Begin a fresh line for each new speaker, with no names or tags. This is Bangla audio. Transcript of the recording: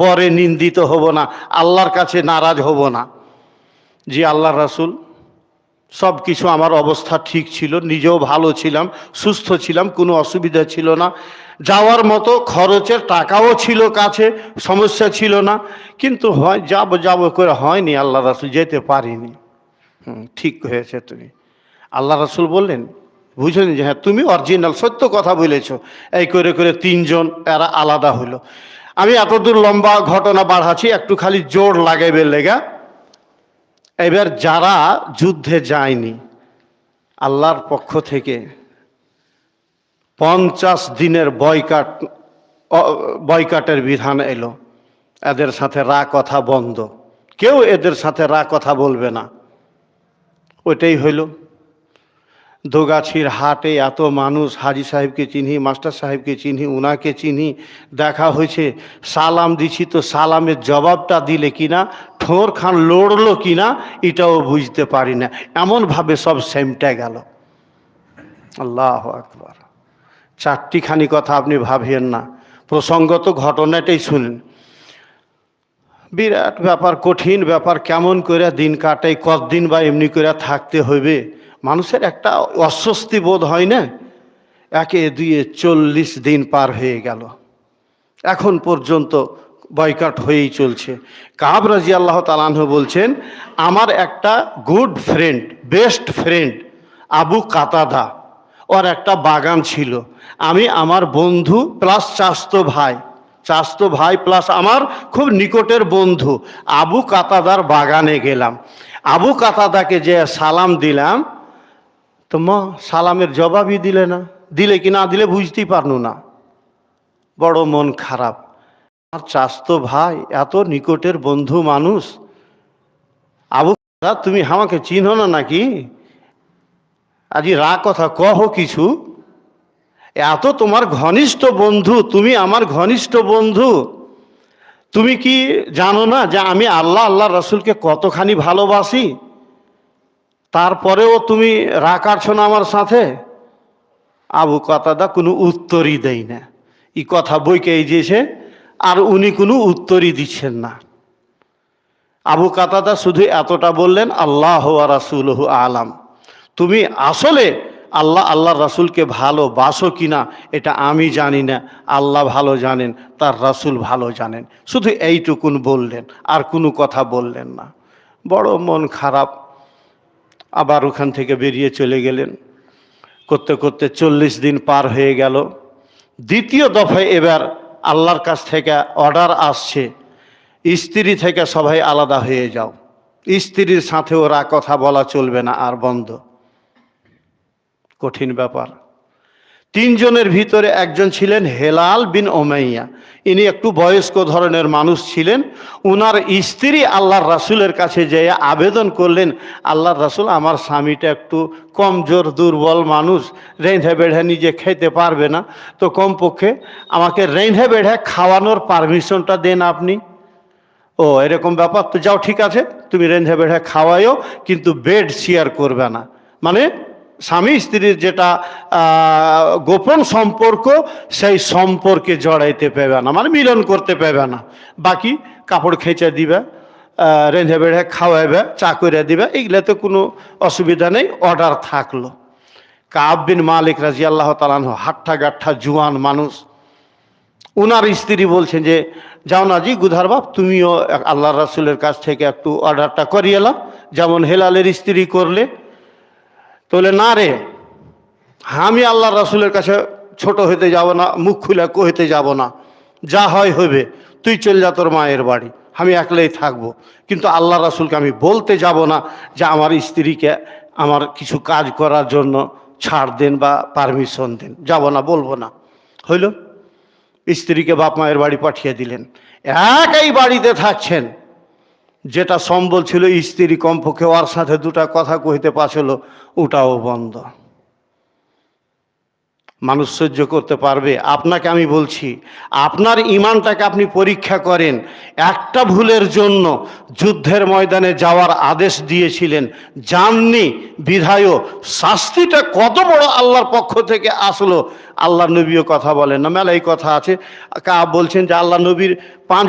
পরে নিন্দিত হব না, আল্লাহর কাছে নারাজ হব না। জি আল্লাহ রাসূল, সব কিছু আমার অবস্থা ঠিক ছিল, নিজেও ভালো ছিলাম, সুস্থ ছিলাম, কোনো অসুবিধা ছিল না, যাওয়ার মতো খরচের টাকাও ছিল কাছে, সমস্যা ছিল না, কিন্তু হয় যাব করে হয়নি আল্লাহ রাসূল, যেতে পারিনি। ঠিক হয়েছে তুমি। আল্লাহ রাসূল বললেন, বুঝলেন যে হ্যাঁ তুমি অরিজিনাল সত্য কথা বলেছ। এই করে করে তিনজন এরা আলাদা হলো। আমি এতদূর লম্বা ঘটনা বাড়াচ্ছি, একটু খালি জোর লাগাইবে লেগা। এবার যারা যুদ্ধে যায়নি, আল্লাহর পক্ষ থেকে 50 দিনের বয়কাটের বিধান এলো। এদের সাথে কথা বন্ধ, কেউ এদের সাথে কথা বলবে না। ওইটাই হইল। দোগাছির হাটে এত মানুষ, হাজি সাহেবকে চিনি, মাস্টার সাহেবকে চিনি, উনাকে চিনি, দেখা হয়েছে, সালাম দিছি, তো সালামের জবাবটা দিলে কিনা, ঠোঁর খান লড়লো কিনা এটাও বুঝতে পারি না, এমনভাবে সব সেমটে গেল। আল্লাহু আকবার। চারটিখানি কথা আপনি ভাবিয়েন না, প্রসঙ্গত ঘটনাটাই শুনেন। বিরাট ব্যাপার, কঠিন ব্যাপার, কেমন করে দিন কাটাই, কতদিন বা এমনি করে থাকতে হইবে, মানুষের একটা অস্বস্তি বোধ হয় না। একে দুয়ে 40 দিন পার হয়ে গেল, এখন পর্যন্ত বয়কট হয়েই চলছে। কাব রাদিয়াল্লাহু তাআলা আনহু বলছেন, আমার একটা good friend, best friend Abu Qatada, ওর একটা বাগান ছিল। আমি আমার বন্ধু প্লাস চাস্তো ভাই প্লাস আমার খুব নিকটের বন্ধু আবু কাতাদার বাগানে গেলাম। আবু কাতাদাকে যে সালাম দিলাম, তো মা সালামের জবাবই দিলে না, দিলে কি না দিলে বুঝতেই পারনু না। বড় মন খারাপ। আর চাস্তো ভাই, এত নিকটের বন্ধু মানুষ, আবু কাতাদা তুমি আমাকে চিনো না নাকি? আজি কথা কহ কিছু, এত তোমার ঘনিষ্ঠ বন্ধু, তুমি আমার ঘনিষ্ঠ বন্ধু, তুমি কি জানো না যে আমি আল্লাহ রাসূলকে কতখানি ভালোবাসি? তারপরেও তুমি কাটছো না আমার সাথে। আবু কাতাদা কোনো উত্তরই দেয় না, এই কথা বইকে দিয়েছে, আর উনি কোনো উত্তরই দিচ্ছেন না। আবু কাতাদা শুধু এতটা বললেন, আল্লাহ ওয়া রাসূলুহু আলাম। তুমি আসলে আল্লাহর রাসূলকে ভালোবাসো কিনা এটা আমি জানি না, আল্লাহ ভালো জানেন, তার রাসূল ভালো জানেন। শুধু এইটুকুন বললেন, আর কোনো কথা বললেন না। বড় মন খারাপ। আবার ওখান থেকে বেরিয়ে চলে গেলেন। করতে করতে 40 দিন পার হয়ে গেল। দ্বিতীয় দফায় এবার আল্লাহর কাছ থেকে অর্ডার আসছে, স্ত্রী থেকে সবাই আলাদা হয়ে যাও, স্ত্রীর সাথে ওরা কথা বলা চলবে না, আর বন্ধ। কঠিন ব্যাপার। তিনজনের ভিতরে একজন ছিলেন হেলাল বিন উমাইয়া, ইনি একটু বয়স্ক ধরনের মানুষ ছিলেন। উনার স্ত্রী আল্লাহর রাসূলের কাছে যেয়ে আবেদন করলেন, আল্লাহর রাসূল আমার স্বামীটা একটু কমজোর দুর্বল মানুষ, রেঁধে বেড়ে নিজে খেতে পারবে না, তো কমপক্ষে আমাকে রেঁধে বেড়ে খাওয়ানোর পারমিশনটা দেন আপনি। ও এরকম ব্যাপার, তো যাও ঠিক আছে, তুমি রেঁধে বেড়ে খাওয়াইও, কিন্তু বেড শেয়ার করবে না। মানে স্বামী স্ত্রীর যেটা গোপন সম্পর্ক, সেই সম্পর্কে জড়াইতে পারবে না, মানে মিলন করতে পারবে না। বাকি কাপড় খেঁচে দিবে, রেঁধে বেড়ে খাওয়াইবে, চা করে দিবে, এইগুলোতে কোনো অসুবিধা নেই। অর্ডার থাকলো। কাব বিন মালিক রাদিয়াল্লাহু তাআলা আনহু হাট্টা গাট্টা জুয়ান মানুষ। উনার স্ত্রী বলছেন যে, যাও না জি গুধার বাপ, তুমিও আল্লাহর রাসূলের কাছ থেকে একটু অর্ডারটা করিয়ে এলাম, যেমন হেলালের স্ত্রী করলে। তাহলে না রে, আমি আল্লাহর রাসূলের কাছে ছোট হইতে যাব না, মুখ খুলে কইতে যাব না, যা হয় হবে, তুই চল যা তোর মায়ের বাড়ি, আমি একলাই থাকবো, কিন্তু আল্লাহর রাসূলকে আমি বলতে যাব না যে আমার স্ত্রীকে আমার কিছু কাজ করার জন্য ছাড় দেন বা পারমিশন দেন, যাব না, বলবো না। হইল, স্ত্রীকে বাপ মায়ের বাড়ি পাঠিয়ে দিলেন। একই বাড়িতে থাকছেন, যেটা সম্বল ছিল স্ত্রী কমপক্ষে ওর সাথে দুটা কথা কইতে পারছিল, ওটাও বন্ধ। মানুষ সহ্য করতে পারবে? আপনাকে আমি বলছি, আপনার ঈমানটাকে আপনি পরীক্ষা করেন। একটা ভুলের জন্য যুদ্ধের ময়দানে যাওয়ার আদেশ দিয়েছিলেন, যাননি, বিধায়ক শাস্তিটা কত বড় আল্লাহর পক্ষ থেকে আসলো। আল্লাহ নবীও কথা বলেন না, মেলাই কথা আছে। বলছেন যে আল্লাহ নবীর 5